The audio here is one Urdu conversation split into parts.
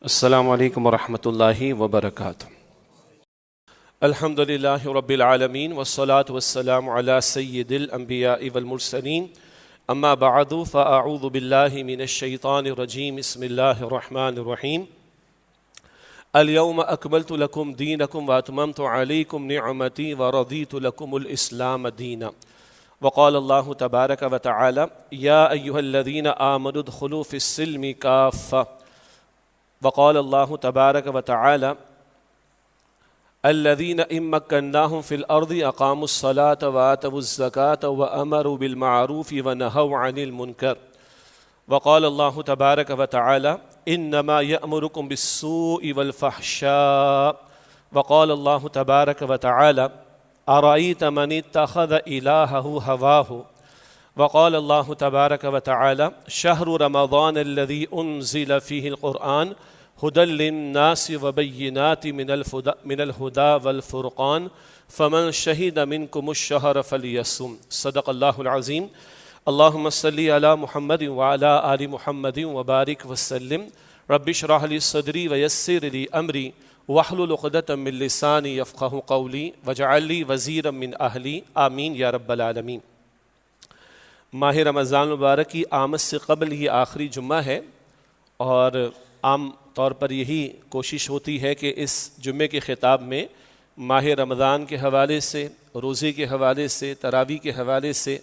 السلام علیکم ورحمۃ اللہ وبرکاتہ۔ الحمد للہ رب العالمین والصلاة والسلام علی سید الانبیاء والمرسلین، اما بعد فاعوذ باللہ من الشیطان الرجیم، بسم اللہ الرحمن الرحیم۔ اليوم اکملت لکم دینکم واتممت علیکم نعمتی ورضیت لکم الاسلام دینا۔ وقال اللہ تبارک وتعالی یا ایہا الذین آمنوا ادخلوا فی السلم کافہ۔ وقال اللہ تبارک وتعالی الذین ان مکناہم فی الارض اقاموا الصلاة وآتوا الزکاة وامروا بالمعروف ونہوا عن المنکر۔ وقال اللہ تبارک وتعالی انما یأمرکم بالسوء والفحشاء۔ وقال اللہ تبارک وتعالی ارأیت من اتخذ الہہ ہواہ۔ وقال اللہ تبارک وتعالی شہر رمضان الذی انزل فیہ القرآن ہدی للناس وبینات من الہدی والفرقان فمن شہد منکم الشہر فلیصم۔ صدق اللہ العظیم۔ اللہم صلی علی محمد وعلی آل محمد وبارک وسلم۔ رب اشرح لی صدری ویسر لی امری واحلل عقدۃ من لسانی یفقہوا قولی واجعل لی وزیرا من اہلی آمین یا رب العالمین۔ ماہ رمضان المبارک کی آمد سے قبل یہ آخری جمعہ ہے، اور عام طور پر یہی کوشش ہوتی ہے کہ اس جمعے کے خطاب میں ماہ رمضان کے حوالے سے، روزے کے حوالے سے، تراویح کے حوالے سے،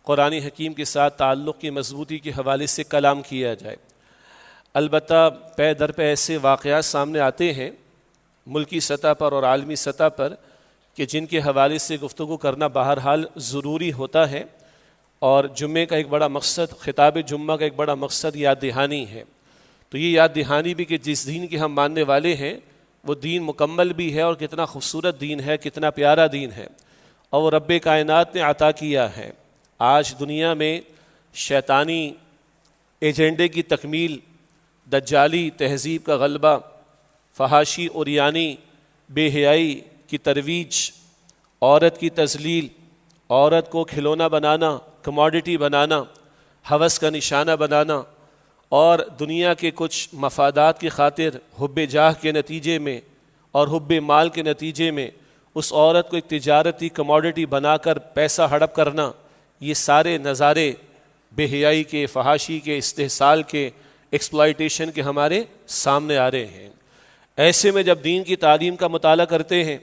قرآن حکیم کے ساتھ تعلق کی مضبوطی کے حوالے سے کلام کیا جائے۔ البتہ پے در پہ ایسے واقعات سامنے آتے ہیں ملکی سطح پر اور عالمی سطح پر کہ جن کے حوالے سے گفتگو کرنا بہرحال ضروری ہوتا ہے، اور جمعے کا ایک بڑا مقصد، خطاب جمعہ کا ایک بڑا مقصد یاد دہانی ہے۔ تو یہ یاد دہانی بھی کہ جس دین کے ہم ماننے والے ہیں وہ دین مکمل بھی ہے، اور کتنا خوبصورت دین ہے، کتنا پیارا دین ہے، اور وہ رب کائنات نے عطا کیا ہے۔ آج دنیا میں شیطانی ایجنڈے کی تکمیل، دجالی تہذیب کا غلبہ، فحاشی عریانی، بے حیائی کی ترویج، عورت کی تذلیل، عورت کو کھلونا بنانا، کموڈٹی بنانا، ہوس کا نشانہ بنانا، اور دنیا کے کچھ مفادات کی خاطر حب جاہ کے نتیجے میں اور حب مال کے نتیجے میں اس عورت کو ایک تجارتی کموڈٹی بنا کر پیسہ ہڑپ کرنا، یہ سارے نظارے بے حیائی کے، فحاشی کے، استحصال کے، ایکسپلائٹیشن کے ہمارے سامنے آ رہے ہیں۔ ایسے میں جب دین کی تعلیم کا مطالعہ کرتے ہیں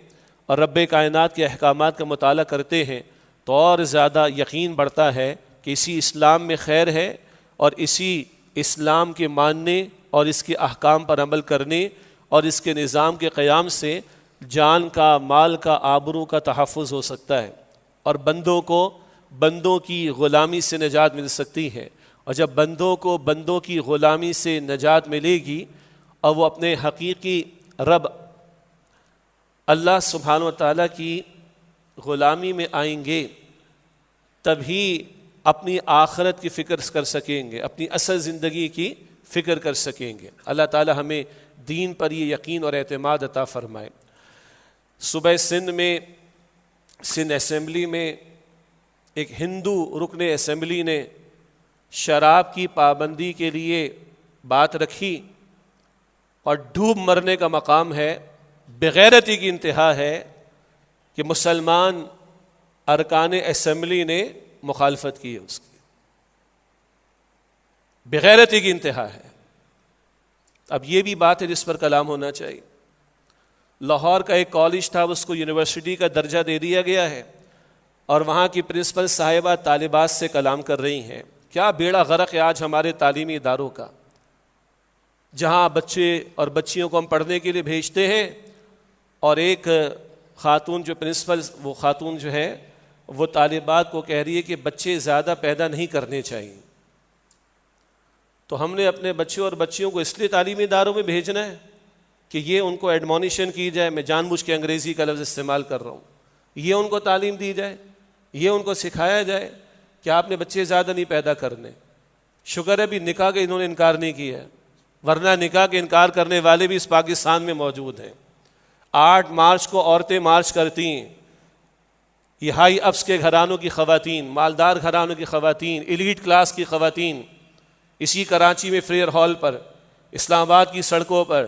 اور رب کائنات کے احکامات کا مطالعہ کرتے ہیں تو اور زیادہ یقین بڑھتا ہے کہ اسی اسلام میں خیر ہے، اور اسی اسلام کے ماننے اور اس کے احکام پر عمل کرنے اور اس کے نظام کے قیام سے جان کا، مال کا، آبرو کا تحفظ ہو سکتا ہے، اور بندوں کو بندوں کی غلامی سے نجات مل سکتی ہے۔ اور جب بندوں کو بندوں کی غلامی سے نجات ملے گی اور وہ اپنے حقیقی رب اللہ سبحانہ وتعالیٰ کی غلامی میں آئیں گے، تبھی اپنی آخرت کی فکر کر سکیں گے، اپنی اصل زندگی کی فکر کر سکیں گے۔ اللہ تعالی ہمیں دین پر یہ یقین اور اعتماد عطا فرمائے۔ صوبہ سندھ میں، سندھ اسمبلی میں ایک ہندو رکن اسمبلی نے شراب کی پابندی کے لیے بات رکھی، اور ڈوب مرنے کا مقام ہے، بغیرتی کی انتہا ہے کہ مسلمان ارکان اسمبلی نے مخالفت کی ہے، اس کی بغیرتی کی انتہا ہے۔ اب یہ بھی بات ہے جس پر کلام ہونا چاہیے۔ لاہور کا ایک کالج تھا، اس کو یونیورسٹی کا درجہ دے دیا گیا ہے، اور وہاں کی پرنسپل صاحبہ طالبات سے کلام کر رہی ہیں۔ کیا بیڑا غرق ہے آج ہمارے تعلیمی اداروں کا، جہاں بچے اور بچیوں کو ہم پڑھنے کے لیے بھیجتے ہیں، اور ایک خاتون جو پرنسپل، وہ خاتون جو ہے وہ طالبات کو کہہ رہی ہے کہ بچے زیادہ پیدا نہیں کرنے چاہیے۔ تو ہم نے اپنے بچوں اور بچیوں کو اس لیے تعلیمی اداروں میں بھیجنا ہے کہ یہ ان کو ایڈمونیشن کی جائے، میں جان بوجھ کے انگریزی کا لفظ استعمال کر رہا ہوں، یہ ان کو تعلیم دی جائے، یہ ان کو سکھایا جائے کہ آپ نے بچے زیادہ نہیں پیدا کرنے۔ شکر ہے بھی نکاح کا انہوں نے انکار نہیں کیا ہے، ورنہ نکاح کے انکار کرنے والے بھی اس پاکستان میں موجود ہیں۔ 8 مارچ کو عورتیں مارچ کرتی ہیں، یہ ہائی اپس کے گھرانوں کی خواتین، مالدار گھرانوں کی خواتین، ایلیٹ کلاس کی خواتین، اسی کراچی میں فریئر ہال پر اسلام آباد کی سڑکوں پر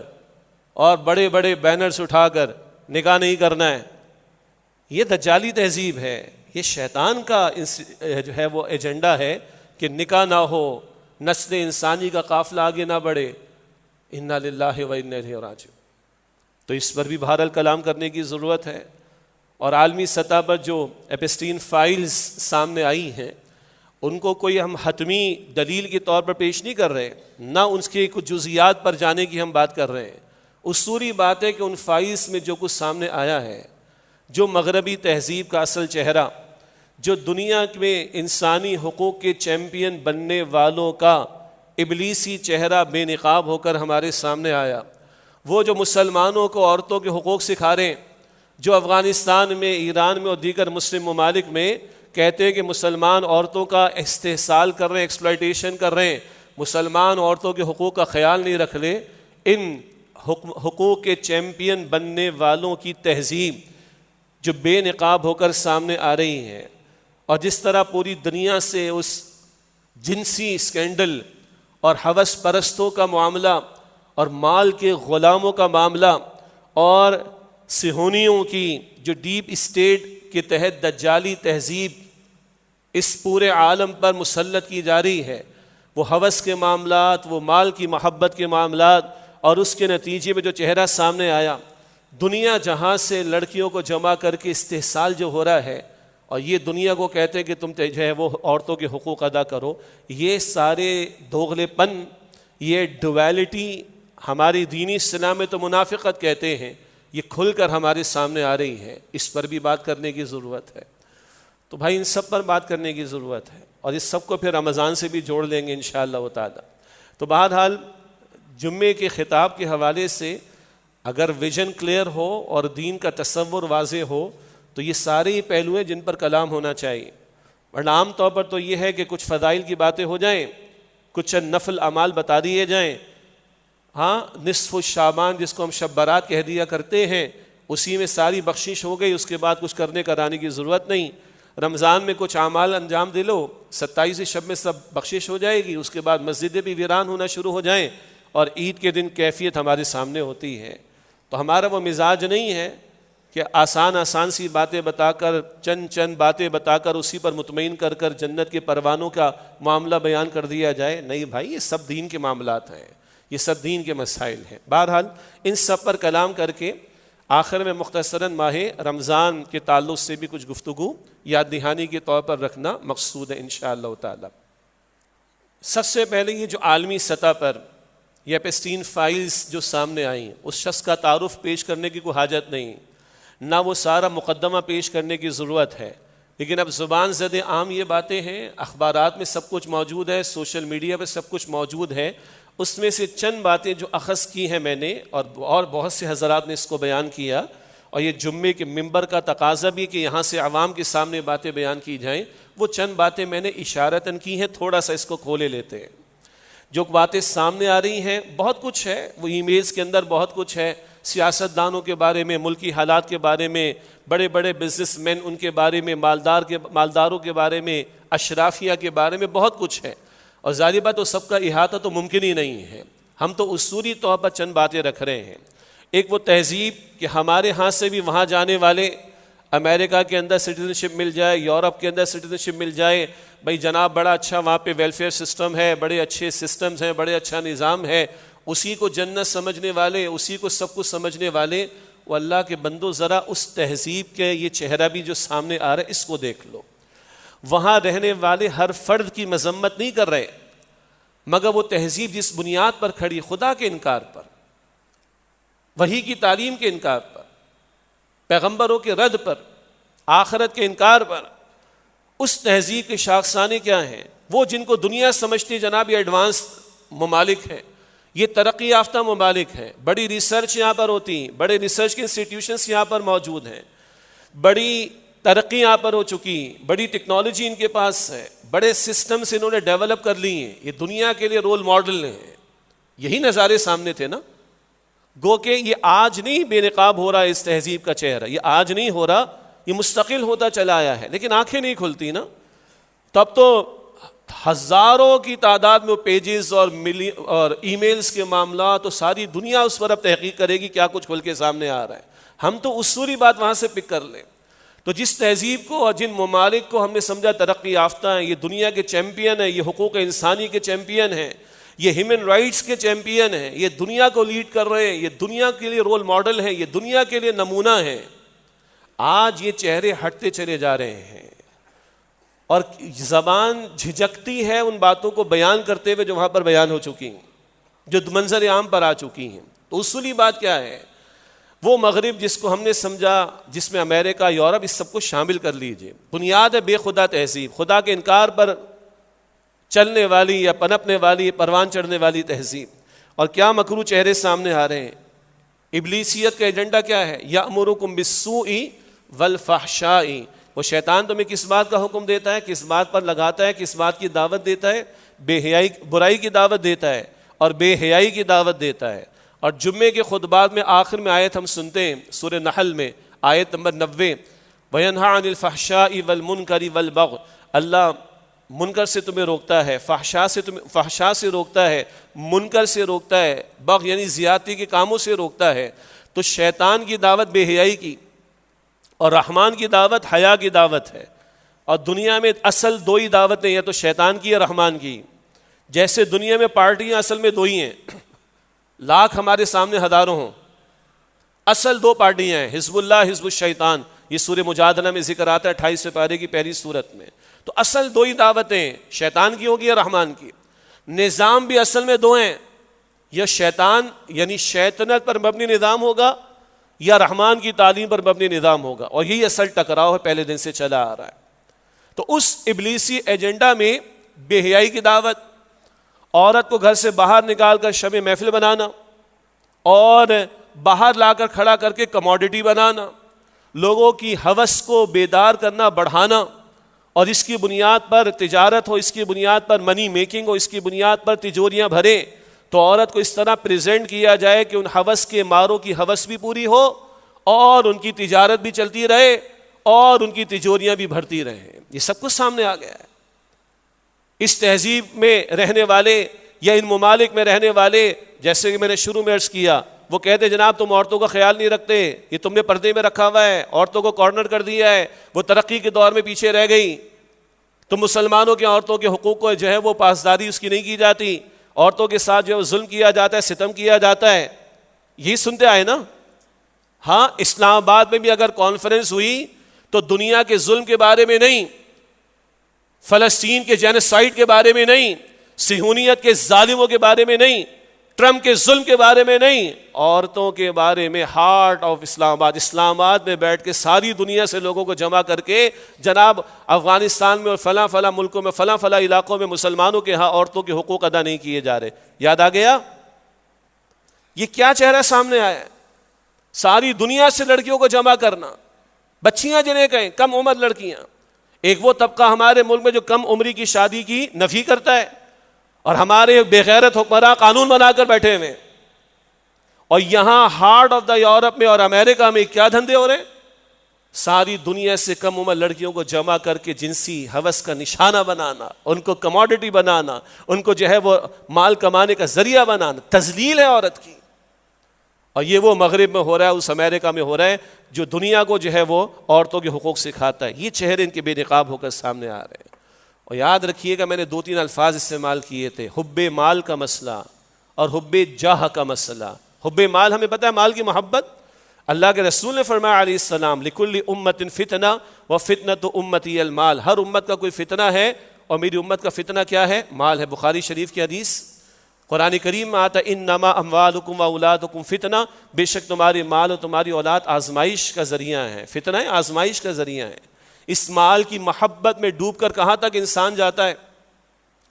اور بڑے بڑے بینرز اٹھا کر نکاح نہیں کرنا ہے. یہ دجالی تہذیب ہے, یہ شیطان کا جو ہے وہ ایجنڈا ہے کہ نکاح نہ ہو, نسل انسانی کا قافلہ آگے نہ بڑھے. انا للہ و انا الیہ راجعون. تو اس پر بھی بہرحال کلام کرنے کی ضرورت ہے. اور عالمی سطح پر جو ایپسٹین فائلز سامنے آئی ہیں ان کو کوئی ہم حتمی دلیل کے طور پر پیش نہیں کر رہے, نہ ان کے کچھ جزیات پر جانے کی ہم بات کر رہے ہیں. اصولی بات ہے کہ ان فائلز میں جو کچھ سامنے آیا ہے, جو مغربی تہذیب کا اصل چہرہ, جو دنیا میں انسانی حقوق کے چیمپئن بننے والوں کا ابلیسی چہرہ بے نقاب ہو کر ہمارے سامنے آیا, وہ جو مسلمانوں کو عورتوں کے حقوق سکھا رہے ہیں, جو افغانستان میں, ایران میں اور دیگر مسلم ممالک میں کہتے ہیں کہ مسلمان عورتوں کا استحصال کر رہے ہیں, ایکسپلائٹیشن کر رہے ہیں, مسلمان عورتوں کے حقوق کا خیال نہیں رکھ لے. ان حقوق کے چیمپئن بننے والوں کی تہذیب جو بے نقاب ہو کر سامنے آ رہی ہے, اور جس طرح پوری دنیا سے اس جنسی اسکینڈل اور ہوس پرستوں کا معاملہ اور مال کے غلاموں کا معاملہ اور صہیونیوں کی جو ڈیپ اسٹیٹ کے تحت دجالی تہذیب اس پورے عالم پر مسلط کی جا رہی ہے, وہ ہوس کے معاملات, وہ مال کی محبت کے معاملات, اور اس کے نتیجے میں جو چہرہ سامنے آیا, دنیا جہاں سے لڑکیوں کو جمع کر کے استحصال جو ہو رہا ہے, اور یہ دنیا کو کہتے ہیں کہ تم جو ہے وہ عورتوں کے حقوق ادا کرو. یہ سارے دوغلے پن, یہ ڈویلٹی ہماری دینی اصطلاح میں تو منافقت کہتے ہیں, یہ کھل کر ہمارے سامنے آ رہی ہے. اس پر بھی بات کرنے کی ضرورت ہے. تو بھائی ان سب پر بات کرنے کی ضرورت ہے, اور اس سب کو پھر رمضان سے بھی جوڑ لیں گے انشاءاللہ تعالی. تو بہرحال جمعے کے خطاب کے حوالے سے اگر ویژن کلیئر ہو اور دین کا تصور واضح ہو تو یہ سارے ہی پہلو ہیں جن پر کلام ہونا چاہیے. ورنہ عام طور پر تو یہ ہے کہ کچھ فضائل کی باتیں ہو جائیں, کچھ چند نفل اعمال بتا دیے جائیں. ہاں, نصف شعبان جس کو ہم شب برات کہہ دیا کرتے ہیں, اسی میں ساری بخشش ہو گئی, اس کے بعد کچھ کرنے کرانے کی ضرورت نہیں. رمضان میں کچھ اعمال انجام دے لو, 27 شب میں سب بخشش ہو جائے گی, اس کے بعد مسجدیں بھی ویران ہونا شروع ہو جائیں, اور عید کے دن کیفیت ہمارے سامنے ہوتی ہے. تو ہمارا وہ مزاج نہیں ہے کہ آسان سی باتیں بتا کر, چند باتیں بتا کر اسی پر مطمئن کر کر جنت کے پروانوں کا معاملہ بیان کر دیا جائے. نہیں بھائی, یہ سب دین کے معاملات ہیں, یہ سب دین کے مسائل ہیں. بہرحال ان سب پر کلام کر کے آخر میں مختصراً ماہ رمضان کے تعلق سے بھی کچھ گفتگو یاد دہانی کے طور پر رکھنا مقصود ہے انشاءاللہ تعالی. سب سے پہلے یہ جو عالمی سطح پر یہ ایپسٹین فائلز جو سامنے آئیں, اس شخص کا تعارف پیش کرنے کی کوئی حاجت نہیں, نہ وہ سارا مقدمہ پیش کرنے کی ضرورت ہے. لیکن اب زبان زد عام یہ باتیں ہیں, اخبارات میں سب کچھ موجود ہے, سوشل میڈیا پہ سب کچھ موجود ہے. اس میں سے چند باتیں جو اخذ کی ہیں میں نے, اور بہت سے حضرات نے اس کو بیان کیا, اور یہ جمعے کے منبر کا تقاضا بھی کہ یہاں سے عوام کے سامنے باتیں بیان کی جائیں. وہ چند باتیں میں نے اشارتاً کی ہیں, تھوڑا سا اس کو کھولے لیتے ہیں. جو باتیں سامنے آ رہی ہیں بہت کچھ ہے, وہ ای میلز کے اندر بہت کچھ ہے, سیاست دانوں کے بارے میں, ملکی حالات کے بارے میں, بڑے بڑے بزنس مین ان کے بارے میں, مالداروں کے بارے میں, اشرافیہ کے بارے میں بہت کچھ ہے. اور ظاہر بات, تو سب کا احاطہ تو ممکن ہی نہیں ہے. ہم تو اصولی طور پر چند باتیں رکھ رہے ہیں. ایک وہ تہذیب کہ ہمارے ہاں سے بھی وہاں جانے والے, امریکہ کے اندر سٹیزن شپ مل جائے, یورپ کے اندر سٹیزن شپ مل جائے, بھائی جناب بڑا اچھا وہاں پہ ویلفیئر سسٹم ہے, بڑے اچھے سسٹمز ہیں, بڑے اچھا نظام ہے, اسی کو جنت سمجھنے والے, اسی کو سب کچھ سمجھنے والے. وہ اللہ کے بندو ذرا اس تہذیب کے یہ چہرہ بھی جو سامنے آ رہا ہے اس کو دیکھ لو. وہاں رہنے والے ہر فرد کی مذمت نہیں کر رہے, مگر وہ تہذیب جس بنیاد پر کھڑی, خدا کے انکار پر, وحی کی تعلیم کے انکار پر, پیغمبروں کے رد پر, آخرت کے انکار پر, اس تہذیب کے شاخسانے کیا ہیں؟ وہ جن کو دنیا سمجھتی جناب یہ ایڈوانس ممالک ہیں, یہ ترقی یافتہ ممالک ہیں, بڑی ریسرچ یہاں پر ہوتی ہیں, بڑے ریسرچ کے انسٹیٹیوشنس یہاں پر موجود ہیں, بڑی ترقی یہاں پر ہو چکی, بڑی ٹیکنالوجی ان کے پاس ہے, بڑے سسٹمز انہوں نے ڈیولپ کر لی ہیں, یہ دنیا کے لیے رول ماڈل ہیں. یہی نظارے سامنے تھے نا. گو کہ یہ آج نہیں بے نقاب ہو رہا ہے اس تہذیب کا چہرہ, یہ آج نہیں ہو رہا, یہ مستقل ہوتا چلا آیا ہے, لیکن آنکھیں نہیں کھلتی نا. تو اب تو ہزاروں کی تعداد میں پیجز اور ای میلز کے معاملات، تو ساری دنیا اس پر اب تحقیق کرے گی کیا کچھ کھل کے سامنے آ رہا ہے. ہم تو اصولی بات وہاں سے پک کر لیں. تو جس تہذیب کو اور جن ممالک کو ہم نے سمجھا ترقی یافتہ ہیں، یہ دنیا کے چیمپئن ہیں، یہ حقوق انسانی کے چیمپئن ہیں، یہ ہیومن رائٹس کے چیمپئن ہیں، یہ دنیا کو لیڈ کر رہے ہیں، یہ دنیا کے لیے رول ماڈل ہیں، یہ دنیا کے لیے نمونہ ہیں، آج یہ چہرے ہٹتے چلے جا رہے ہیں اور زبان جھجکتی ہے ان باتوں کو بیان کرتے ہوئے جو وہاں پر بیان ہو چکی ہیں، جو منظر عام پر آ چکی ہیں. تو اصولی بات کیا ہے؟ وہ مغرب جس کو ہم نے سمجھا، جس میں امریکہ، یورپ، اس سب کو شامل کر لیجئے. بنیاد ہے بے خدا تہذیب، خدا کے انکار پر چلنے والی یا پنپنے والی، پروان چڑھنے والی تہذیب. اور کیا مکروہ چہرے سامنے آ رہے ہیں. ابلیسیت کا ایجنڈا کیا ہے؟ یأمرکم بالسوء والفحشاء. وہ شیطان تمہیں کس بات کا حکم دیتا ہے، کس بات پر لگاتا ہے، کس بات کی دعوت دیتا ہے؟ بے حیائی، برائی کی دعوت دیتا ہے اور بے حیائی کی دعوت دیتا ہے. اور جمعے کے خطبات میں آخر میں آیت ہم سنتے ہیں سورہ نحل میں آیت نمبر 90، وَيَنْهَا عَنِ الْفَحْشَاءِ وَالْمُنْكَرِ وَالْبَغْيِ. اللہ منکر سے تمہیں روکتا ہے، فحشاء سے روکتا ہے، منکر سے روکتا ہے، بغی یعنی زیادتی کے کاموں سے روکتا ہے. تو شیطان کی دعوت بے حیائی کی اور رحمان کی دعوت حیا کی دعوت ہے. اور دنیا میں اصل دو ہی دعوتیں، یا تو شیطان کی یا رحمان کی. جیسے دنیا میں پارٹیاں اصل میں دو ہی ہیں، لاکھ ہمارے سامنے ہزاروں ہوں، اصل دو پارٹیاں ہیں، حزب اللہ، حزب الشیطان. یہ سورہ مجادلہ میں ذکر آتا ہے 28 پارے کی پہلی سورت میں. تو اصل دو ہی دعوتیں، شیطان کی ہوگی یا رحمان کی. نظام بھی اصل میں دو ہیں، یا شیطان یعنی شیطنت پر مبنی نظام ہوگا یا رحمان کی تعلیم پر مبنی نظام ہوگا. اور یہی اصل ٹکراؤ ہے، پہلے دن سے چلا آ رہا ہے. تو اس ابلیسی ایجنڈا میں بے حیائی کی دعوت، عورت کو گھر سے باہر نکال کر شب محفل بنانا اور باہر لا کر کھڑا کر کے کموڈٹی بنانا، لوگوں کی ہوس کو بیدار کرنا، بڑھانا، اور اس کی بنیاد پر تجارت ہو، اس کی بنیاد پر منی میکنگ ہو، اس کی بنیاد پر تجوریاں بھریں. تو عورت کو اس طرح پریزنٹ کیا جائے کہ ان ہوس کے ماروں کی ہوس بھی پوری ہو اور ان کی تجارت بھی چلتی رہے اور ان کی تجوریاں بھی بھرتی رہیں. یہ سب کچھ سامنے آ گیا ہے. اس تہذیب میں رہنے والے یا ان ممالک میں رہنے والے، جیسے کہ میں نے شروع میں عرض کیا، وہ کہتے جناب تم عورتوں کا خیال نہیں رکھتے، یہ تم نے پردے میں رکھا ہوا ہے، عورتوں کو کارنر کر دیا ہے، وہ ترقی کے دور میں پیچھے رہ گئی، تم مسلمانوں کے عورتوں کے حقوق کو جو ہے وہ پاسداری اس کی نہیں کی جاتی، عورتوں کے ساتھ جو ہے ظلم کیا جاتا ہے، ستم کیا جاتا ہے. یہی سنتے آئے نا. ہاں، اسلام آباد میں بھی اگر کانفرنس ہوئی تو دنیا کے ظلم کے بارے میں نہیں، فلسطین کے جینوسائیڈ کے بارے میں نہیں، صہیونیت کے ظالموں کے بارے میں نہیں، ٹرمپ کے ظلم کے بارے میں نہیں، عورتوں کے بارے میں. ہارٹ آف اسلام آباد، اسلام آباد میں بیٹھ کے ساری دنیا سے لوگوں کو جمع کر کے جناب افغانستان میں اور فلاں فلاں ملکوں میں، فلاں فلاں علاقوں میں مسلمانوں کے ہاں عورتوں کے حقوق ادا نہیں کیے جا رہے. یاد آ گیا؟ یہ کیا چہرہ سامنے آیا ہے؟ ساری دنیا سے لڑکیوں کو جمع کرنا، بچیاں جنہیں کہیں کم عمر لڑکیاں. ایک وہ طبقہ ہمارے ملک میں جو کم عمری کی شادی کی نفی کرتا ہے، اور ہمارے بے غیرت حکمراں قانون بنا کر بیٹھے ہوئے. اور یہاں ہارٹ آف دا یورپ میں اور امریکہ میں کیا دھندے ہو رہے ہیں؟ ساری دنیا سے کم عمر لڑکیوں کو جمع کر کے جنسی ہوس کا نشانہ بنانا، ان کو کموڈٹی بنانا، ان کو جو ہے وہ مال کمانے کا ذریعہ بنانا. تذلیل ہے عورت کی. اور یہ وہ مغرب میں ہو رہا ہے، اس امریکہ میں ہو رہا ہے جو دنیا کو جو ہے وہ عورتوں کے حقوق سکھاتا ہے. یہ چہرے ان کے بے نقاب ہو کر سامنے آ رہے ہیں. اور یاد رکھیے گا، میں نے 2-3 الفاظ استعمال کیے تھے، حب مال کا مسئلہ اور حب جاہ کا مسئلہ. حب مال ہمیں پتہ ہے، مال کی محبت. اللہ کے رسول نے فرمایا علیہ السلام، لکل امت فتنہ وفتنۃ امتی المال. ہر امت کا کوئی فتنہ ہے اور میری امت کا فتنہ کیا ہے؟ مال ہے. بخاری شریف کی حدیث، قرآن کریم میں آتا ہے انما اموالکم واولادکم فتنہ، بے شک تمہاری مال اور تمہاری اولاد آزمائش کا ذریعہ ہے. فتنہ ہے، آزمائش کا ذریعہ ہے. اس مال کی محبت میں ڈوب کر کہاں تک انسان جاتا ہے؟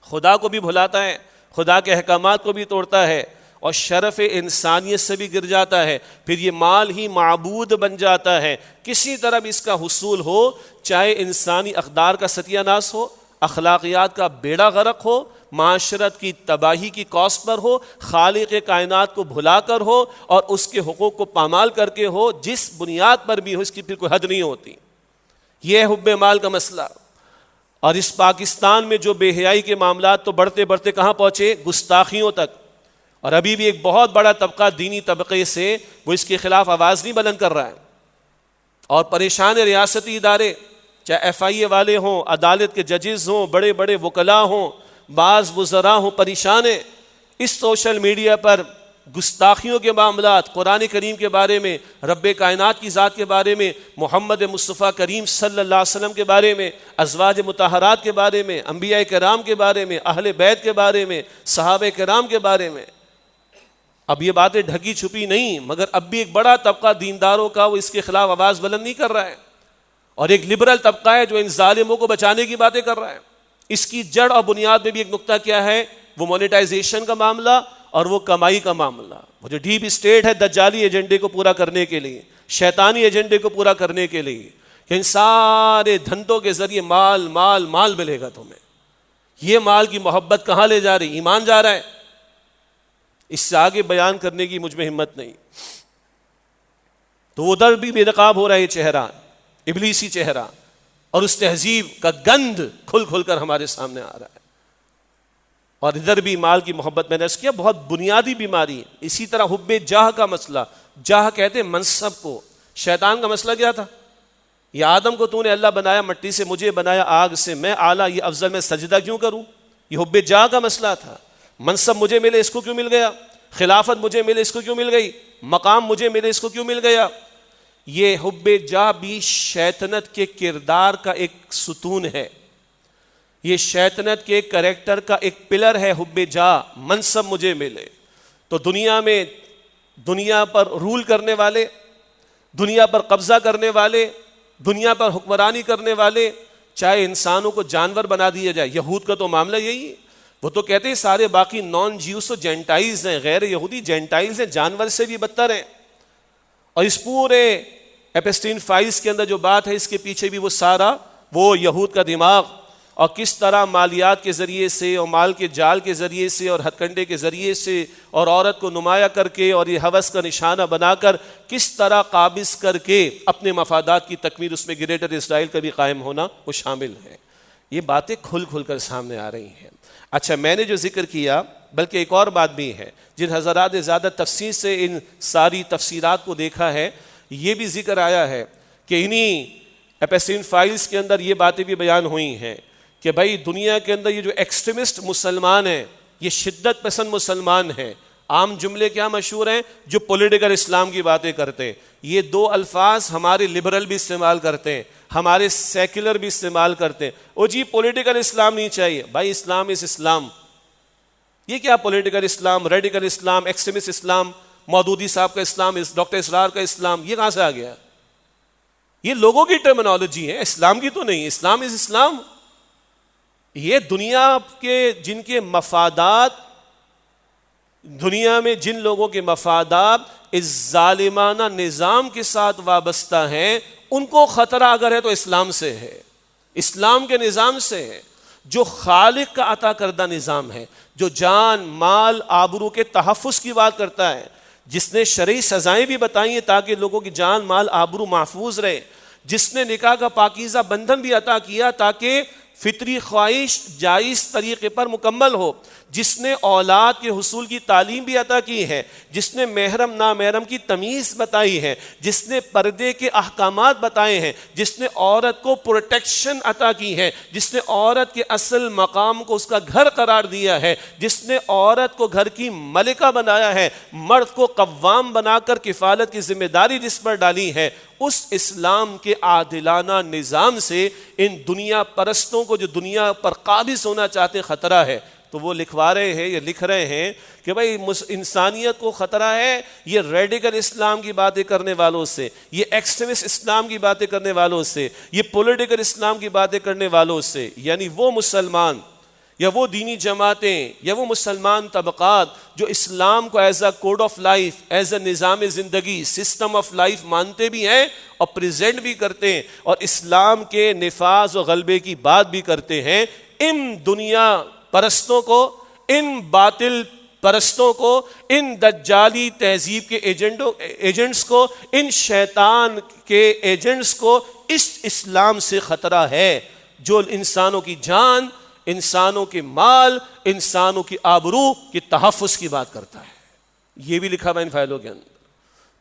خدا کو بھی بھلاتا ہے، خدا کے احکامات کو بھی توڑتا ہے اور شرف انسانیت سے بھی گر جاتا ہے. پھر یہ مال ہی معبود بن جاتا ہے. کسی طرح بھی اس کا حصول ہو، چاہے انسانی اقدار کا ستیہ ناس ہو، اخلاقیات کا بیڑا غرق ہو، معاشرت کی تباہی کی کاس پر ہو، خالق کائنات کو بھلا کر ہو اور اس کے حقوق کو پامال کر کے ہو، جس بنیاد پر بھی ہو، اس کی پھر کوئی حد نہیں ہوتی. یہ حب مال کا مسئلہ. اور اس پاکستان میں جو بے حیائی کے معاملات تو بڑھتے بڑھتے کہاں پہنچے؟ گستاخیوں تک. اور ابھی بھی ایک بہت بڑا طبقہ دینی طبقے سے وہ اس کے خلاف آواز نہیں بلند کر رہا ہے. اور پریشان ریاستی ادارے، چاہے ایف آئی اے والے ہوں، عدالت کے ججز ہوں، بڑے بڑے وکلاء ہوں، بعض وزراء ہوں، پریشان ہیں. اس سوشل میڈیا پر گستاخیوں کے معاملات، قرآن کریم کے بارے میں، رب کائنات کی ذات کے بارے میں، محمد مصطفیٰ کریم صلی اللہ علیہ وسلم کے بارے میں، ازواج مطہرات کے بارے میں، انبیاء کرام کے بارے میں، اہل بیت کے بارے میں، صحابہ کرام کے بارے میں. اب یہ باتیں ڈھکی چھپی نہیں، مگر اب بھی ایک بڑا طبقہ دینداروں کا وہ اس کے خلاف آواز بلند نہیں کر رہا ہے. اور ایک لبرل طبقہ ہے جو ان ظالموں کو بچانے کی باتیں کر رہا ہے. اس کی جڑ اور بنیاد میں بھی ایک نقطہ کیا ہے؟ وہ مونیٹائزیشن کا معاملہ اور وہ کمائی کا معاملہ. وہ جو ڈیپ اسٹیٹ ہے دجالی ایجنڈے کو پورا کرنے کے لیے، شیطانی ایجنڈے کو پورا کرنے کے لیے، کہ ان سارے دھندوں کے ذریعے مال مال مال ملے گا تمہیں. یہ مال کی محبت کہاں لے جا رہی؟ ایمان جا رہا ہے. اس سے آگے بیان کرنے کی مجھ میں ہمت نہیں. تو ادھر بھی بے نقاب ہو رہا ہے یہ چہرہ، ابلیسی چہرہ، اور اس تہذیب کا گند کھل کھل کر ہمارے سامنے آ رہا ہے. اور ادھر بھی مال کی محبت، میں نے اس کیا بہت بنیادی بیماری ہے. اسی طرح حب جاہ کا مسئلہ، جاہ کہتے ہیں منصب کو. شیطان کا مسئلہ کیا تھا؟ یہ آدم کو تو نے اللہ بنایا مٹی سے، مجھے بنایا آگ سے، میں اعلیٰ یہ افضل، میں سجدہ کیوں کروں؟ یہ حب جاہ کا مسئلہ تھا. منصب مجھے ملے، اس کو کیوں مل گیا؟ خلافت مجھے ملے، اس کو کیوں مل گئی؟ مقام مجھے ملے، اس کو کیوں مل گیا؟ یہ حب جاہ بھی شیطنت کے کردار کا ایک ستون ہے. یہ شیطنت کے کریکٹر کا ایک پلر ہے. حب جاہ، منصب مجھے ملے. تو دنیا میں، دنیا پر رول کرنے والے، دنیا پر قبضہ کرنے والے، دنیا پر حکمرانی کرنے والے، چاہے انسانوں کو جانور بنا دیا جائے. یہود کا تو معاملہ یہی ہے. وہ تو کہتے ہیں سارے باقی نان جیوس و جینٹائلز ہیں، غیر یہودی جینٹائلز ہیں، جانور سے بھی بدتر ہیں. اور اس پورے ایپسٹین فائلز کے اندر جو بات ہے، اس کے پیچھے بھی وہ سارا وہ یہود کا دماغ، اور کس طرح مالیات کے ذریعے سے اور مال کے جال کے ذریعے سے اور ہتھ کنڈے کے ذریعے سے اور عورت کو نمایاں کر کے اور یہ ہوس کا نشانہ بنا کر کس طرح قابض کر کے اپنے مفادات کی تکمیل، اس میں گریٹر اسرائیل کا بھی قائم ہونا وہ شامل ہے. یہ باتیں کھل کھل کر سامنے آ رہی ہیں. اچھا، میں نے جو ذکر کیا، بلکہ ایک اور بات بھی ہے، جن حضرات نے زیادہ تفصیل سے ان ساری تفسیرات کو دیکھا ہے، یہ بھی ذکر آیا ہے کہ انہی ایپسٹین فائلز کے اندر یہ باتیں بھی بیان ہوئی ہیں کہ بھائی دنیا کے اندر یہ جو ایکسٹریمسٹ مسلمان ہیں، یہ شدت پسند مسلمان ہیں. عام جملے کیا مشہور ہیں؟ جو پولیٹیکل اسلام کی باتیں کرتے ہیں. یہ دو الفاظ ہمارے لبرل بھی استعمال کرتے ہیں، ہمارے سیکولر بھی استعمال کرتے ہیں. او جی پولیٹیکل اسلام نہیں چاہیے. بھائی اسلام از اسلام. یہ کیا پولیٹیکل اسلام، ریڈیکل اسلام، ایکسٹریمسٹ اسلام، مودودی صاحب کا اسلام، ڈاکٹر اسرار کا اسلام، یہ کہاں سے آ گیا؟ یہ لوگوں کی ٹرمینالوجی ہے، اسلام کی تو نہیں. اسلام از اسلام. یہ دنیا کے جن کے مفادات، دنیا میں جن لوگوں کے مفادات اس ظالمانہ نظام کے ساتھ وابستہ ہیں، ان کو خطرہ اگر ہے تو اسلام سے ہے، اسلام کے نظام سے ہے، جو خالق کا عطا کردہ نظام ہے، جو جان مال آبرو کے تحفظ کی بات کرتا ہے، جس نے شرعی سزائیں بھی بتائی ہیں تاکہ لوگوں کی جان مال آبرو محفوظ رہے، جس نے نکاح کا پاکیزہ بندھن بھی عطا کیا تاکہ فطری خواہش جائز طریقے پر مکمل ہو، جس نے اولاد کے حصول کی تعلیم بھی عطا کی ہے، جس نے محرم نامحرم کی تمیز بتائی ہے، جس نے پردے کے احکامات بتائے ہیں، جس نے عورت کو پروٹیکشن عطا کی ہے، جس نے عورت کے اصل مقام کو اس کا گھر قرار دیا ہے، جس نے عورت کو گھر کی ملکہ بنایا ہے، مرد کو قوام بنا کر کفالت کی ذمہ داری جس پر ڈالی ہے، اس اسلام کے عادلانہ نظام سے ان دنیا پرستوں کو جو دنیا پر قابض ہونا چاہتے خطرہ ہے. تو وہ لکھوا رہے ہیں، یہ لکھ رہے ہیں کہ بھائی انسانیت کو خطرہ ہے یہ ریڈیکل اسلام کی باتیں کرنے والوں سے، یہ ایکسٹریمسٹ اسلام کی باتیں کرنے والوں سے، یہ پولیٹیکل اسلام کی باتیں کرنے والوں سے. یعنی وہ مسلمان یا وہ دینی جماعتیں یا وہ مسلمان طبقات جو اسلام کو as a code of life, as a نظام زندگی، سسٹم آف لائف مانتے بھی ہیں اور پریزنٹ بھی کرتے ہیں اور اسلام کے نفاذ و غلبے کی بات بھی کرتے ہیں، ان دنیا پرستوں کو، ان باطل پرستوں کو، ان دجالی تہذیب کے ایجنٹس کو، ان شیطان کے ایجنٹس کو اس اسلام سے خطرہ ہے. جو انسانوں کی جان، انسانوں کے مال، انسانوں کی آبرو کی تحفظ کی بات کرتا ہے. یہ بھی لکھا ہوا ان فائلوں کے اندر.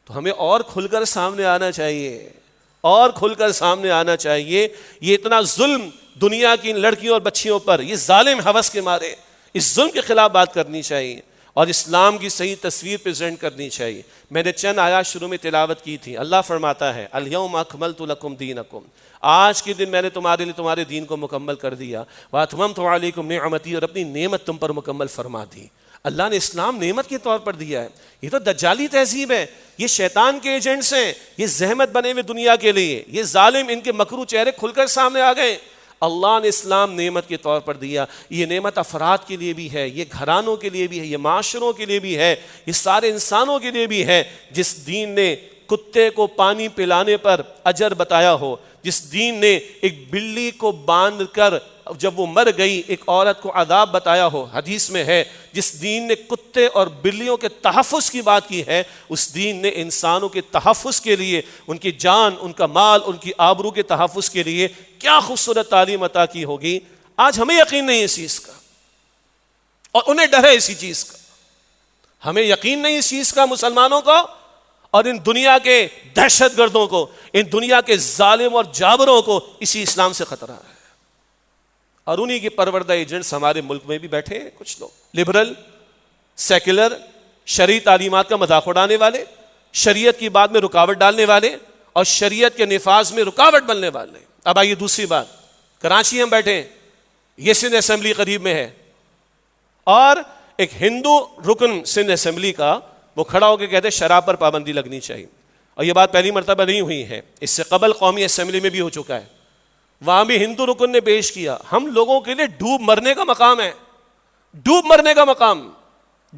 تو ہمیں اور کھل کر سامنے آنا چاہیے، اور کھل کر سامنے آنا چاہیے. یہ اتنا ظلم دنیا کی لڑکیوں اور بچیوں پر، یہ ظالم ہوس کے مارے، اس ظلم کے خلاف بات کرنی چاہیے اور اسلام کی صحیح تصویر پریزنٹ کرنی چاہیے. میں نے چند آیات شروع میں تلاوت کی تھی. اللہ فرماتا ہے الیوم اکملت لکم دینکم، آج کے دن میں نے تمہارے لیے تمہارے دین کو مکمل کر دیا. واتممت علیکم نعمتی، اور اپنی نعمت تم پر مکمل فرما دی. اللہ نے اسلام نعمت کے طور پر دیا ہے. یہ تو دجالی تہذیب ہے، یہ شیطان کے ایجنٹس ہیں، یہ زحمت بنے ہوئے دنیا کے لیے، یہ ظالم، ان کے مکروہ چہرے کھل کر سامنے آ گئے. اللہ نے اسلام نعمت کے طور پر دیا. یہ نعمت افراد کے لیے بھی ہے، یہ گھرانوں کے لیے بھی ہے، یہ معاشروں کے لیے بھی ہے، یہ سارے انسانوں کے لیے بھی ہے. جس دین نے کتے کو پانی پلانے پر اجر بتایا ہو، جس دین نے ایک بلی کو باندھ کر جب وہ مر گئی ایک عورت کو عذاب بتایا ہو، حدیث میں ہے، جس دین نے کتے اور بلیوں کے تحفظ کی بات کی ہے، اس دین نے انسانوں کے تحفظ کے لیے، ان کی جان، ان کا مال، ان کی آبرو کے تحفظ کے لیے کیا خوبصورت تعلیم عطا کی ہوگی. آج ہمیں یقین نہیں اس چیز کا، اور انہیں ڈر ہے اسی چیز کا. ہمیں یقین نہیں اس چیز کا، مسلمانوں کو اور ان دنیا کے دہشت گردوں کو، ان دنیا کے ظالم اور جابروں کو اسی اسلام سے خطرہ ہے. اور انہی کے پروردہ ایجنٹس ہمارے ملک میں بھی بیٹھے ہیں. کچھ لوگ لبرل، سیکولر، شرعی تعلیمات کا مذاق اڑانے والے، شریعت کی بات میں رکاوٹ ڈالنے والے اور شریعت کے نفاذ میں رکاوٹ بننے والے. اب آئیے دوسری بات، کراچی ہم بیٹھے ہیں، یہ سندھ اسمبلی قریب میں ہے، اور ایک ہندو رکن سندھ اسمبلی کا وہ کھڑا ہو کے کہتے ہیں شراب پر پابندی لگنی چاہیے. اور یہ بات پہلی مرتبہ نہیں ہوئی ہے، اس سے قبل قومی اسمبلی میں بھی ہو چکا ہے. وہاں بھی ہندو رکن نے پیش کیا. ہم لوگوں کے لیے ڈوب مرنے کا مقام ہے، ڈوب مرنے کا مقام،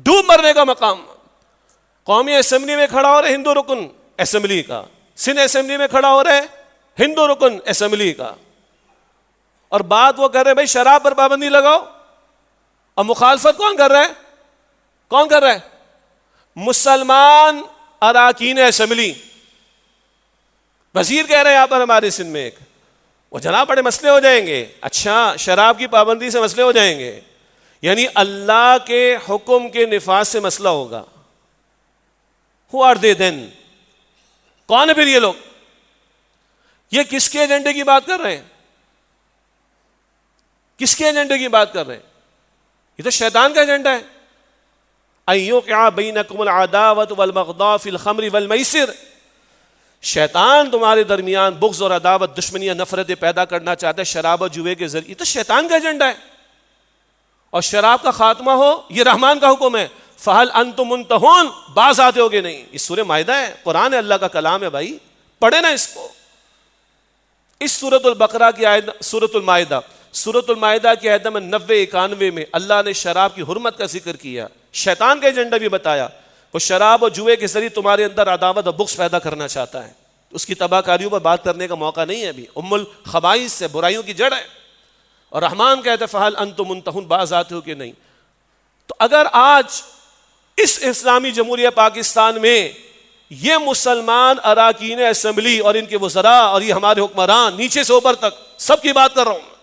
ڈوب مرنے کا مقام. قومی اسمبلی میں کھڑا ہو رہے ہندو رکن اسمبلی کا، سندھ اسمبلی میں کھڑا ہو رہے ہندو رکن اسمبلی کا، اور بات وہ کر رہے بھائی شراب پر پابندی لگاؤ. اور مخالفت کون کر رہا ہے؟ کون کر رہا ہے؟ مسلمان اراکین اسمبلی. وزیر کہہ رہے ہیں یہاں پر ہمارے سندھ میں ایک، وہ جناب بڑے مسئلے ہو جائیں گے. اچھا، شراب کی پابندی سے مسئلے ہو جائیں گے، یعنی اللہ کے حکم کے نفاذ سے مسئلہ ہوگا. Who are they then؟ کون ہے پھر یہ لوگ؟ یہ کس کے ایجنڈے کی بات کر رہے ہیں؟ کس کے ایجنڈے کی بات کر رہے ہیں؟ یہ تو شیطان کا ایجنڈا ہے. اَيُوقِعَ بَيْنَكُمُ الْعَدَاوَةُ وَالْبَغْضَاءُ فِي الْخَمْرِ وَالْمَيْسِرِ. شیطان تمہارے درمیان بغض اور عداوت، دشمنیاں، نفرتیں پیدا کرنا چاہتا ہے شراب اور جوئے کے ذریعے. یہ تو شیطان کا ایجنڈا ہے. اور شراب کا خاتمہ ہو یہ رحمان کا حکم ہے. فَهَلْ أَنْتُمْ مُنْتَهُونَ، باز آتے ہوگے نہیں. یہ سورہ مائدہ ہے، قرآن ہے، اللہ کا کلام ہے بھائی، پڑھے نا اس کو. اس سورۃ البقرہ کی آیت، سورۃ المائدہ، سورۃ المائدہ کی آیت نمبر 90-91 میں اللہ نے شراب کی حرمت کا ذکر کیا، شیطان کا ایجنڈا بھی بتایا. وہ شراب اور جوئے کے ذریعے تمہارے اندر عداوت اور بغض پیدا کرنا چاہتا ہے. اس کی تباہ کاریوں پر بات کرنے کا موقع نہیں ہے ابھی. الخبائث سے برائیوں کی جڑ ہے. اور رحمان کہتے ہیں فَهَلْ أَنْتُمْ مُنْتَهُونَ، باز آتے ہو کہ نہیں. تو اگر آج اس اسلامی جمہوریہ پاکستان میں یہ مسلمان اراکین اسمبلی اور ان کے وزراء اور یہ ہمارے حکمران نیچے سے اوپر تک سب کی بات کر رہا ہوں،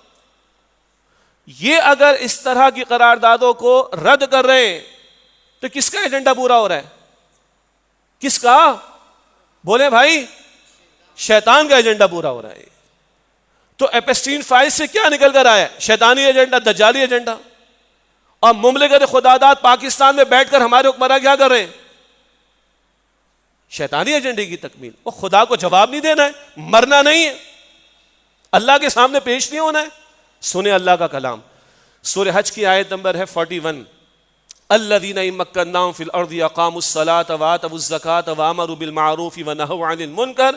یہ اگر اس طرح کی قراردادوں کو رد کر رہے ہیں تو کس کا ایجنڈا پورا ہو رہا ہے؟ کس کا؟ بولے بھائی، شیطان کا ایجنڈا پورا ہو رہا ہے. تو ایپسٹین فائل سے کیا نکل کر آیا؟ شیطانی ایجنڈا، دجالی ایجنڈا. اور مملکت خداداد پاکستان میں بیٹھ کر ہمارے حکمراں کیا کر رہے ہیں؟ شیطانی ایجنڈے کی تکمیل. وہ خدا کو جواب نہیں دینا ہے، مرنا نہیں ہے، اللہ کے سامنے پیش نہیں ہونا ہے. سنیں اللہ کا کلام، سورہ حج کی آیت نمبر ہے 41. الذین ان مکناہم فی الارض اقاموا الصلاۃ وآتوا الزکاۃ وامروا بالمعروف ونہوا عن المنکر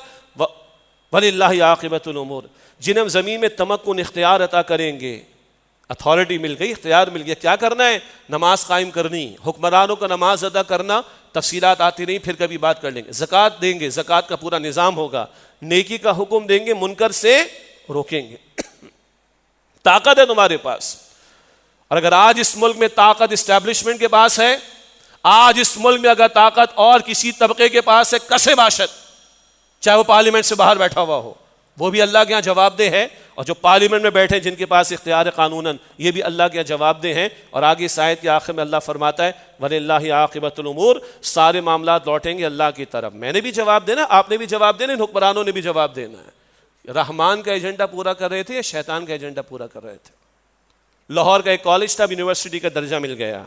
وللہ عاقبۃ الامور. جنہیں ہم زمین میں تمکن اختیار عطا کریں گے، اتھارٹی مل گئی، اختیار مل گیا، کیا کرنا ہے؟ نماز قائم کرنی، حکمرانوں کا نماز ادا کرنا. تفصیلات آتی نہیں، پھر کبھی بات کر لیں گے. زکوٰۃ دیں گے، زکوٰۃ کا پورا نظام ہوگا. نیکی کا حکم دیں گے، منکر سے روکیں گے. طاقت ہے تمہارے پاس. اور اگر آج اس ملک میں طاقت اسٹیبلشمنٹ کے پاس ہے، آج اس ملک میں اگر طاقت اور کسی طبقے کے پاس ہے، کسے باشد، چاہے وہ پارلیمنٹ سے باہر بیٹھا ہوا ہو، وہ بھی اللہ کے یہاں جواب دہ ہے، اور جو پارلیمنٹ میں بیٹھے جن کے پاس اختیار قانوناً، یہ بھی اللہ کے یہاں جواب دہ ہیں. اور آگے اس آیت کے آخر میں اللہ فرماتا ہے وَلِلَّهِ عَاقِبَةُ الْأُمُورِ، سارے معاملات لوٹیں گے اللہ کی طرف. میں نے بھی جواب دینا، آپ نے بھی جواب دینا، ان حکمرانوں نے بھی جواب دینا ہے. رحمان کا ایجنڈا پورا کر رہے تھے یا شیطان کا ایجنڈا پورا کر رہے تھے؟ لاہور کا ایک کالج تھا، یونیورسٹی کا درجہ مل گیا،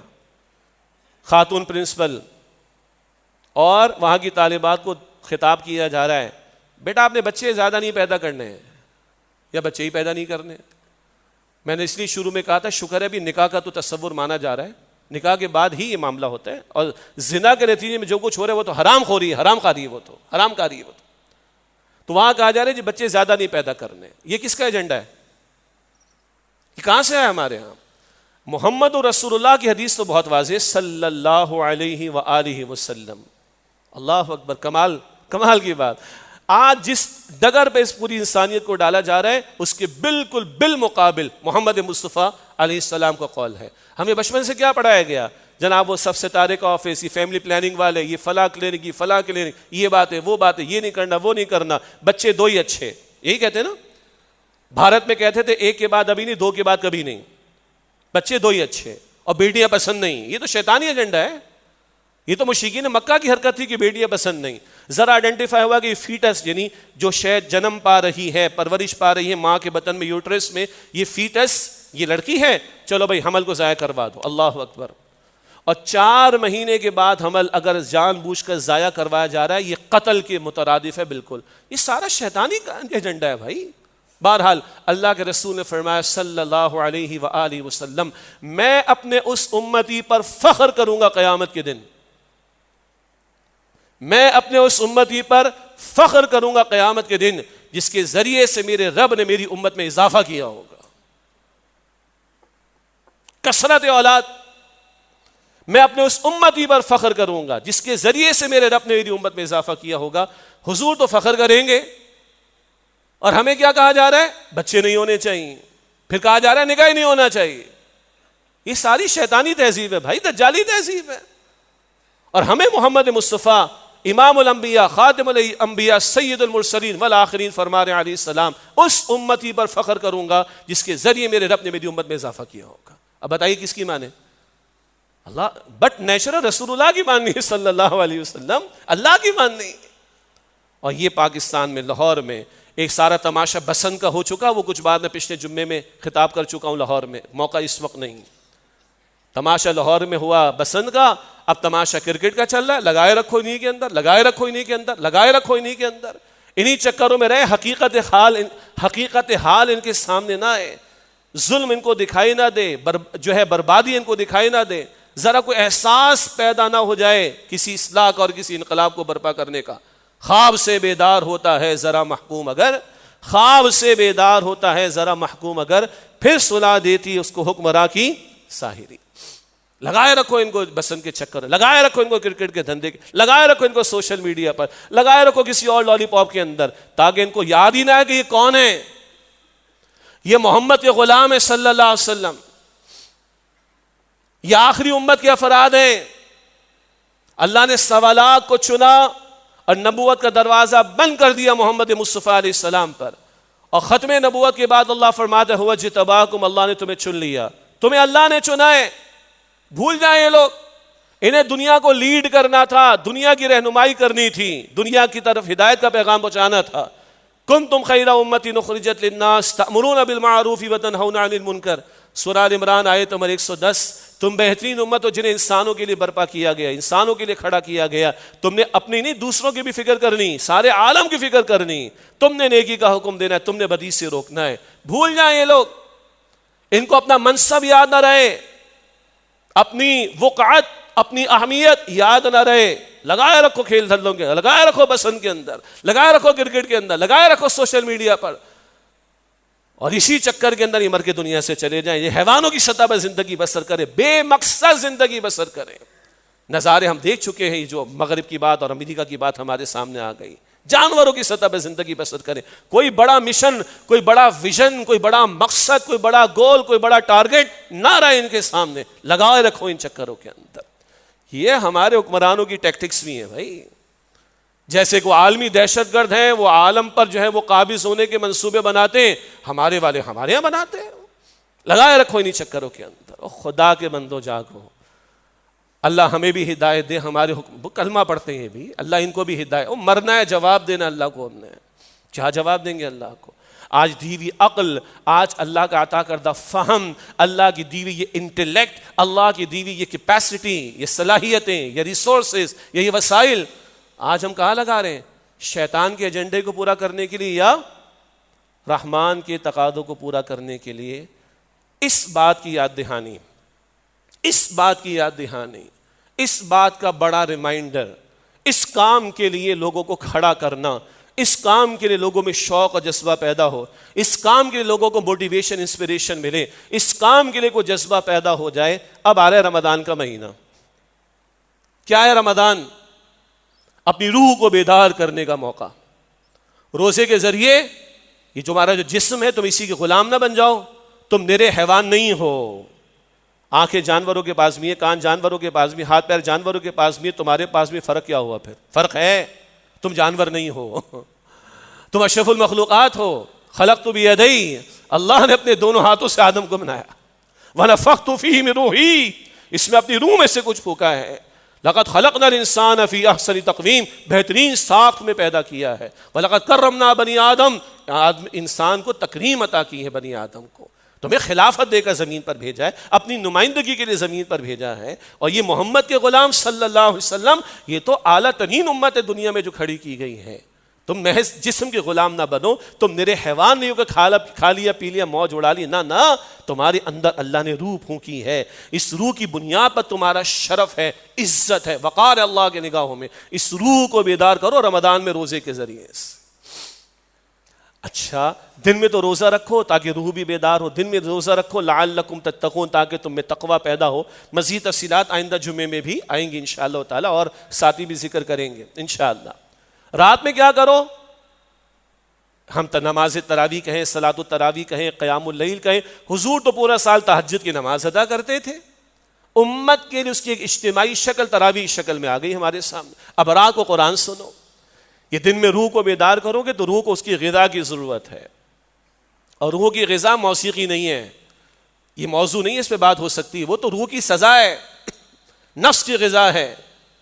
خاتون پرنسپل، اور وہاں کی طالبات کو خطاب کیا جا رہا ہے بیٹا آپ نے بچے زیادہ نہیں پیدا کرنے ہیں یا بچے ہی پیدا نہیں کرنے. میں نے اس لیے شروع میں کہا تھا شکر ہے بھی نکاح کا تو تصور مانا جا رہا ہے، نکاح کے بعد ہی یہ معاملہ ہوتا ہے، اور زنا کے نتیجے میں جو کچھ ہو رہا ہے وہ تو حرام خوری ہے، حرام کاری ہے، وہ تو حرام کاری ہے وہ تو وہاں کہا جا رہا ہے جی بچے زیادہ نہیں پیدا کرنے. یہ کس کا ایجنڈا ہے؟ یہ کہاں سے آیا ہمارے ہاں؟ محمد رسول اللہ کی حدیث تو بہت واضح، صلی اللہ علیہ وآلہ وسلم. اللہ اکبر، کمال کمال کی بات. آج جس ڈگر پہ اس پوری انسانیت کو ڈالا جا رہا ہے اس کے بالکل بالمقابل محمد مصطفیٰ علیہ السلام کا قول ہے. ہمیں بچپن سے کیا پڑھایا گیا؟ جناب وہ سب ستارے کا آفس، یہ فیملی پلاننگ والے، یہ فلاں کلینک، یہ فلاں کلینک، یہ بات ہے وہ بات ہے، یہ نہیں کرنا وہ نہیں کرنا، بچے دو ہی اچھے. یہی کہتے ہیں نا، بھارت میں کہتے تھے ایک کے بعد ابھی نہیں، دو کے بعد کبھی نہیں، بچے دو ہی اچھے، اور بیٹیاں پسند نہیں. یہ تو شیطانی ایجنڈا ہے، یہ تو مشرکین مکہ کی حرکت تھی کہ بیٹیاں پسند نہیں. ذرا آئیڈینٹیفائی ہوا کہ یہ فیٹس یعنی جو شاید جنم پا رہی ہے، پرورش پا رہی ہے ماں کے بطن میں، یوٹرس میں، یہ فیٹس یہ لڑکی ہے، چلو بھائی حمل کو ضائع کروا دو. اللہ اکبر. اور 4 مہینے کے بعد حمل اگر جان بوجھ کر ضائع کروایا جا رہا ہے، یہ قتل کے مترادف ہے بالکل. یہ سارا شیطانی کا ایجنڈا ہے بھائی. بہرحال اللہ کے رسول نے فرمایا صلی اللہ علیہ وآلہ وسلم میں اپنے اس امتی پر فخر کروں گا قیامت کے دن، میں اپنے اس امتی پر فخر کروں گا قیامت کے دن جس کے ذریعے سے میرے رب نے میری امت میں اضافہ کیا ہوگا. کثرت اولاد، میں اپنے اس امتی پر فخر کروں گا جس کے ذریعے سے میرے رب نے میری امت میں اضافہ کیا ہوگا. حضور تو فخر کریں گے، اور ہمیں کیا کہا جا رہا ہے؟ بچے نہیں ہونے چاہیے، پھر کہا جا رہا ہے نکاح نہیں ہونا چاہیے. یہ ساری شیطانی تہذیب ہے بھائی، دجالی تہذیب ہے. اور ہمیں محمد مصطفیٰ امام الانبیاء خاتم الانبیاء سید المرسلین والآخرین فرما رہے ہیں علیہ السلام اس امتی پر فخر کروں گا جس کے ذریعے میرے رب نے میری امت میں اضافہ کیا ہوگا. اب بتائیے کس کی مانے؟ اللہ، بٹ نیچرل رسول اللہ کی ماننی ہے صلی اللہ علیہ وسلم، اللہ کی ماننی. اور یہ پاکستان میں لاہور میں ایک سارا تماشا بسنت کا ہو چکا، وہ کچھ بعد میں پچھلے جمعے میں خطاب کر چکا ہوں لاہور میں، موقع اس وقت نہیں. تماشا لاہور میں ہوا بسنت کا، اب تماشا کرکٹ کا چل رہا ہے. لگائے رکھو انہی کے اندر، لگائے رکھو انہی کے اندر، لگائے رکھو انہی کے اندر. انہی چکروں میں رہے، حقیقت حال ان کے سامنے نہ آئے، ظلم ان کو دکھائی نہ دے، جو ہے بربادی ان کو دکھائی نہ دے. ذرا کوئی احساس پیدا نہ ہو جائے کسی اصلاح اور کسی انقلاب کو برپا کرنے کا. خواب سے بیدار ہوتا ہے ذرا محکوم اگر، خواب سے بیدار ہوتا ہے ذرا محکوم اگر، پھر سلا دیتی اس کو حکمراں کی ساحری. لگائے رکھو ان کو بسنت کے چکر، لگائے رکھو ان کو کرکٹ کے دھندے، لگائے رکھو ان کو سوشل میڈیا پر، لگائے رکھو کسی اور لالی پاپ کے اندر، تاکہ ان کو یاد ہی نہ آئے کہ یہ کون ہے. یہ محمد کے غلام ہے صلی اللہ علیہ وسلم، یہ آخری امت کے افراد ہیں. اللہ نے سوالات کو چنا اور نبوت کا دروازہ بند کر دیا محمد مصطفیٰ علیہ السلام پر. اور ختم نبوت کے بعد اللہ فرماتا ہے ہوا جتباکم، اللہ نے تمہیں چن لیا، تمہیں اللہ نے چنا ہے. بھول جائیں یہ لوگ، انہیں دنیا کو لیڈ کرنا تھا، دنیا کی رہنمائی کرنی تھی، دنیا کی طرف ہدایت کا پیغام پہنچانا تھا. کنتم خیر امت اخرجت للناس تأمرون بالمعروف وتنہون عن المنکر، سورہ آل عمران آیت نمبر 110. تم بہترین امت ہو جنہیں انسانوں کے لیے برپا کیا گیا، انسانوں کے لیے کھڑا کیا گیا. تم نے اپنی نہیں دوسروں کی بھی فکر کرنی، سارے عالم کی فکر کرنی. تم نے نیکی کا حکم دینا ہے، تم نے بدی سے روکنا ہے. بھول جائیں یہ لوگ، ان کو اپنا منصب یاد نہ رہے، اپنی وقعت، اپنی اہمیت یاد نہ رہے. لگائے رکھو کھیل دھندوں کے، لگائے رکھو بسنت کے اندر، لگائے رکھو کرکٹ کے اندر، لگائے رکھو سوشل میڈیا پر، اور اسی چکر کے اندر یہ مر کے دنیا سے چلے جائیں. یہ حیوانوں کی سطح پر زندگی بسر کرے، بے مقصد زندگی بسر کریں. نظارے ہم دیکھ چکے ہیں، جو مغرب کی بات اور امریکہ کی بات ہمارے سامنے آ گئی. جانوروں کی سطح پہ زندگی بسر کریں. کوئی بڑا مشن، کوئی بڑا ویژن، کوئی بڑا مقصد، کوئی بڑا گول، کوئی بڑا ٹارگٹ نہ رہے ان کے سامنے. لگائے رکھو ان چکروں کے اندر. یہ ہمارے حکمرانوں کی ٹیکٹکس بھی ہیں بھائی. جیسے کہ عالمی دہشت گرد ہیں، وہ عالم پر جو ہے وہ قابض ہونے کے منصوبے بناتے ہیں، ہمارے والے ہمارے یہاں بناتے ہیں. لگائے رکھو انہیں چکروں کے اندر. خدا کے بندو جاگو، اللہ ہمیں بھی ہدایت دے. ہمارے حکم کلمہ پڑھتے ہیں بھی، اللہ ان کو بھی ہدایت. مرنا ہے جواب دینا اللہ کو. ہم نے کیا جواب دیں گے اللہ کو؟ آج دی ہوئی عقل، آج اللہ کا عطا کردہ فہم، اللہ کی دی ہوئی یہ انٹلیکٹ، اللہ کی دی ہوئی یہ کیپیسٹی، یہ صلاحیتیں، یہ ریسورسز، یہ وسائل، آج ہم کہاں لگا رہے ہیں؟ شیطان کے ایجنڈے کو پورا کرنے کے لیے یا رحمان کے تقاضوں کو پورا کرنے کے لیے؟ اس بات کی یاد دہانی، اس بات کی یاد دہانی، اس بات کا بڑا ریمائنڈر، اس کام کے لیے لوگوں کو کھڑا کرنا، اس کام کے لیے لوگوں میں شوق اور جذبہ پیدا ہو، اس کام کے لیے لوگوں کو موٹیویشن، انسپریشن ملے، اس کام کے لیے کوئی جذبہ پیدا ہو جائے. اب آ رہا ہے رمضان کا مہینہ. کیا ہے رمضان؟ اپنی روح کو بیدار کرنے کا موقع. روزے کے ذریعے یہ جو ہمارا جو جسم ہے، تم اسی کے غلام نہ بن جاؤ. تم میرے حیوان نہیں ہو. آنکھیں جانوروں کے پاس بھی ہیں، کان جانوروں کے پاس بھی، ہاتھ پیر جانوروں کے پاس بھی ہے. تمہارے پاس بھی فرق کیا ہوا؟ پھر فرق ہے. تم جانور نہیں ہو، تم اشرف المخلوقات ہو. خلقت بیدی، اللہ نے اپنے دونوں ہاتھوں سے آدم کو بنایا. ونفخت فیہ من روحی، اس میں اپنی روح میں سے کچھ پھونکا ہے. لقد خلقنا الانسان فی احسن تقویم، بہترین ساخت میں پیدا کیا ہے. ولقد کرمنا بنی آدم، انسان کو تکریم عطا کی ہے بنی آدم کو. تمہیں خلافت دے کر زمین پر بھیجا ہے، اپنی نمائندگی کے لیے زمین پر بھیجا ہے. اور یہ محمد کے غلام صلی اللہ علیہ وسلم، یہ تو اعلیٰ ترین امت ہے دنیا میں جو کھڑی کی گئی ہے. تم محض جسم کے غلام نہ بنو. تم میرے حیوان نہیں ہو کہ کھا لیا پی لیا موج اڑا لی. نہ، تمہارے اندر اللہ نے روح پھونکی ہے. اس روح کی بنیاد پر تمہارا شرف ہے، عزت ہے، وقار ہے اللہ کے نگاہوں میں. اس روح کو بیدار کرو رمضان میں روزے کے ذریعے. اچھا، دن میں تو روزہ رکھو تاکہ روح بھی بیدار ہو. دن میں روزہ رکھو لعلکم تتقون، تاکہ تم میں تقوی پیدا ہو. مزید تفصیلات آئندہ جمعے میں بھی آئیں گی انشاءاللہ تعالی، اور ساتھی بھی ذکر کریں گے انشاءاللہ. رات میں کیا کرو؟ ہم نماز تراویح کہیں، صلاۃ التراویح کہیں، قیام اللیل کہیں. حضور تو پورا سال تہجد کی نماز ادا کرتے تھے. امت کے لیے اس کی ایک اجتماعی شکل تراویح شکل میں آ گئی ہمارے سامنے. اب رات کو قرآن سنو. یہ دن میں روح کو بیدار کرو گے تو روح کو اس کی غذا کی ضرورت ہے. اور روح کی غذا موسیقی نہیں ہے، یہ موضوع نہیں ہے، اس پہ بات ہو سکتی ہے. وہ تو روح کی سزا ہے، نفس کی غذا ہے،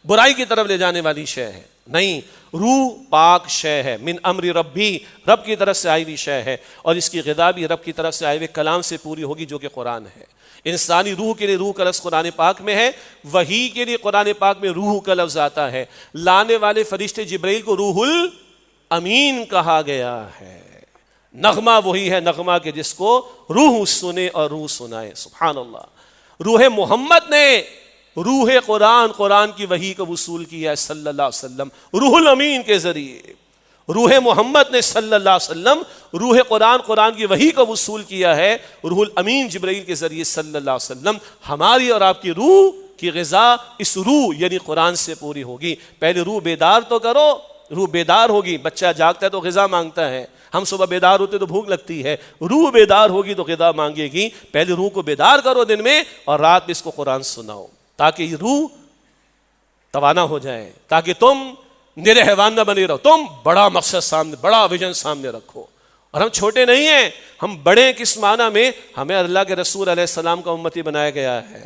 برائی کی طرف لے جانے والی شے ہے. نہیں، روح پاک شے ہے، من امر ربی، رب کی طرف سے آئی ہوئی شے ہے. اور اس کی غذا بھی رب کی طرف سے آئے ہوئے کلام سے پوری ہوگی جو کہ قرآن ہے. انسانی روح کے لیے روح کا لفظ قرآن پاک میں ہے. وحی کے لیے قرآن پاک میں روح کا لفظ آتا ہے. لانے والے فرشتے جبرائیل کو روح الامین کہا گیا ہے. نغمہ وہی ہے نغمہ کہ جس کو روح سنے اور روح سنائے. سبحان اللہ. روح محمد نے روح قرآن کی وحی کو وصول کیا ہے صلی اللہ علیہ وسلم روح الامین کے ذریعے. روح محمد نے صلی اللہ علیہ وسلم روح قرآن کی وحی کو وصول کیا ہے روح الامین جبرائیل کے ذریعے صلی اللہ علیہ وسلم. ہماری اور آپ کی روح کی غذا اس روح یعنی قرآن سے پوری ہوگی. پہلے روح بیدار تو کرو، روح بیدار ہوگی. بچہ جاگتا ہے تو غذا مانگتا ہے، ہم صبح بیدار ہوتے تو بھوک لگتی ہے. روح بیدار ہوگی تو غذا مانگے گی. پہلے روح کو بیدار کرو دن میں، اور رات میں اس کو قرآن سناؤ تاکہ یہ روح توانا ہو جائے، تاکہ تم میرے حیوان نہ بنے رہو. تم بڑا مقصد سامنے، بڑا ویژن سامنے رکھو. اور ہم چھوٹے نہیں ہیں، ہم بڑے ہیں. کس معنی میں؟ ہمیں اللہ کے رسول علیہ السلام کا امتی بنایا گیا ہے.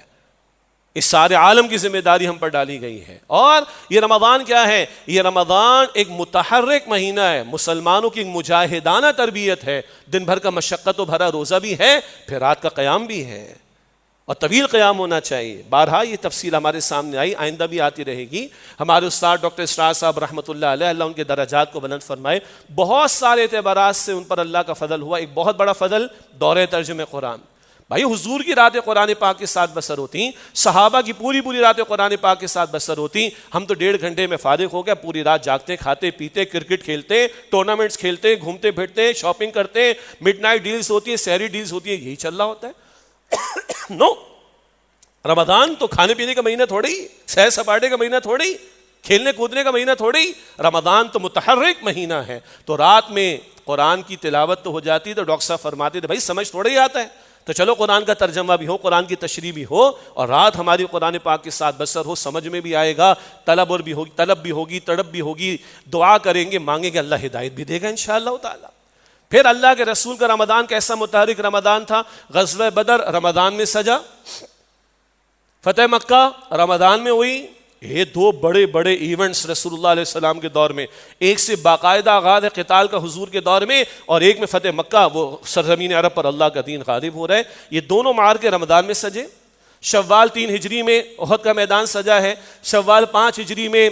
اس سارے عالم کی ذمہ داری ہم پر ڈالی گئی ہے. اور یہ رمضان کیا ہے؟ یہ رمضان ایک متحرک مہینہ ہے، مسلمانوں کی مجاہدانہ تربیت ہے. دن بھر کا مشقت و بھرا روزہ بھی ہے، پھر رات کا قیام بھی ہے، اور طویل قیام ہونا چاہیے. بارہا یہ تفصیل ہمارے سامنے آئی، آئندہ بھی آتی رہے گی. ہمارے استاد ڈاکٹر اسرار صاحب رحمۃ اللہ علیہ، اللہ ان کے درجات کو بلند فرمائے، بہت سارے اعتبارات سے ان پر اللہ کا فضل ہوا. ایک بہت بڑا فضل دورہ ترجمہ قرآن. بھائی حضور کی راتیں قرآن پاک کے ساتھ بسر ہوتی، صحابہ کی پوری راتیں قرآن پاک کے ساتھ بسر ہوتی. ہم تو 1.5 گھنٹے میں فارغ ہو گئے، پوری رات جاگتے، کھاتے پیتے، کرکٹ کھیلتے، ٹورنامنٹس کھیلتے، گھومتے پھرتے، شاپنگ کرتے، مڈ نائٹ ڈیلز ہوتی ہے، سحری ڈیلز ہوتی ہے، یہی چل رہا ہوتا ہے. نو، رمضان تو کھانے پینے کا مہینہ تھوڑی، سیر سپاٹے کا مہینہ تھوڑی، کھیلنے کودنے کا مہینہ تھوڑی. رمضان تو متحرک مہینہ ہے. تو رات میں قرآن کی تلاوت تو ہو جاتی. تو ڈاکٹر صاحب فرماتے تھے بھائی سمجھ تھوڑا ہی آتا ہے، تو چلو قرآن کا ترجمہ بھی ہو، قرآن کی تشریح بھی ہو، اور رات ہماری قرآن پاک کے ساتھ بسر ہو، سمجھ میں بھی آئے گا، طلب بھی ہوگی، تڑپ بھی ہوگی، دعا کریں گے، مانگیں گے، اللہ ہدایت بھی دے گا انشاءاللہ تعالی۔ پھر اللہ کے رسول کا رمضان کیسا متحرک رمضان تھا؟ غزوہ بدر رمضان میں سجا، فتح مکہ رمضان میں ہوئی۔ یہ دو بڑے بڑے ایونٹس رسول اللہ علیہ السلام کے دور میں، ایک سے باقاعدہ آغاز قتال کا حضور کے دور میں، اور ایک میں فتح مکہ، وہ سرزمین عرب پر اللہ کا دین غالب ہو رہا ہے۔ یہ دونوں معرکے رمضان میں سجے۔ شوال 3 ہجری میں احد کا میدان سجا ہے، شوال 5 ہجری میں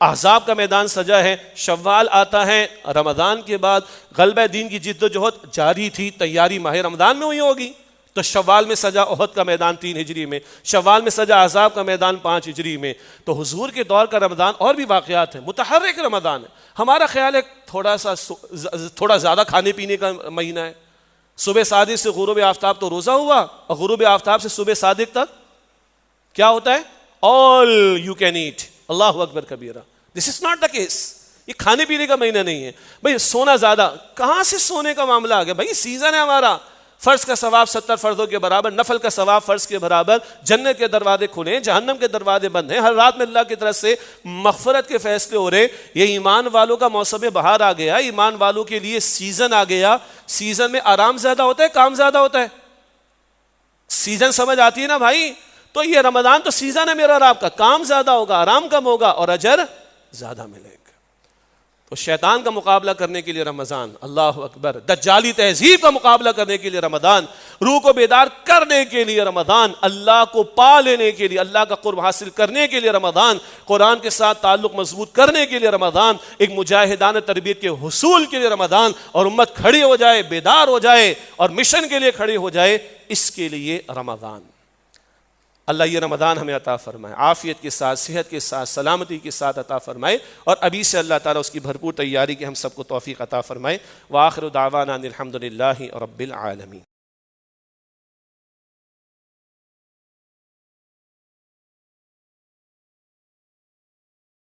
احزاب کا میدان سجا ہے۔ شوال آتا ہے رمضان کے بعد، غلبہ دین کی جد و جہد جاری تھی، تیاری ماہ رمضان میں ہوئی ہوگی، تو شوال میں سجا احد کا میدان 3 ہجری میں، شوال میں سجا احزاب کا میدان 5 ہجری میں۔ تو حضور کے دور کا رمضان اور بھی واقعات ہیں، متحرک رمضان ہے۔ ہمارا خیال ہے تھوڑا زیادہ کھانے پینے کا مہینہ ہے۔ صبح صادق سے غروب آفتاب تو روزہ ہوا، اور غروب آفتاب سے صبح صادق تک کیا ہوتا ہے؟ آل یو کین ایٹ، اللہ اکبر کبیرہ۔ دس از ناٹ دا کیس، یہ کھانے پینے کا مہینہ نہیں ہے بھائی۔ سونا زیادہ، کہاں سے سونے کا معاملہ آ گیا بھائی؟ سیزن ہے ہمارا، فرض کا ثواب 70 فرضوں کے برابر، نفل کا ثواب فرض کے برابر، جنت کے دروازے کھلے ہیں، جہنم کے دروازے بند ہیں، ہر رات میں اللہ کی طرف سے مغفرت کے فیصلے ہو رہے۔ یہ ایمان والوں کا موسم بہار آ گیا، ایمان والوں کے لیے سیزن آ گیا۔ سیزن میں آرام زیادہ ہوتا ہے، کام زیادہ ہوتا ہے؟ سیزن سمجھ آتی ہے نا بھائی؟ تو یہ رمضان تو سیزن ہے میرا اور آپ کا، کام زیادہ ہوگا، آرام کم ہوگا، اور اجر زیادہ ملے گا۔ تو شیطان کا مقابلہ کرنے کے لیے رمضان، اللہ اکبر، دجالی تہذیب کا مقابلہ کرنے کے لیے رمضان، روح کو بیدار کرنے کے لیے رمضان، اللہ کو پا لینے کے لیے، اللہ کا قرب حاصل کرنے کے لیے رمضان، قرآن کے ساتھ تعلق مضبوط کرنے کے لیے رمضان، ایک مجاہدانہ تربیت کے حصول کے لیے رمضان، اور امت کھڑی ہو جائے، بیدار ہو جائے، اور مشن کے لیے کھڑی ہو جائے، اس کے لیے رمضان۔ اللہ یہ رمضان ہمیں عطا فرمائے، عافیت کے ساتھ، صحت کے ساتھ، سلامتی کے ساتھ عطا فرمائے، اور ابھی سے اللہ تعالیٰ اس کی بھرپور تیاری کی ہم سب کو توفیق عطا فرمائے۔ وآخر دعوانا ان الحمد للہ رب العالمین۔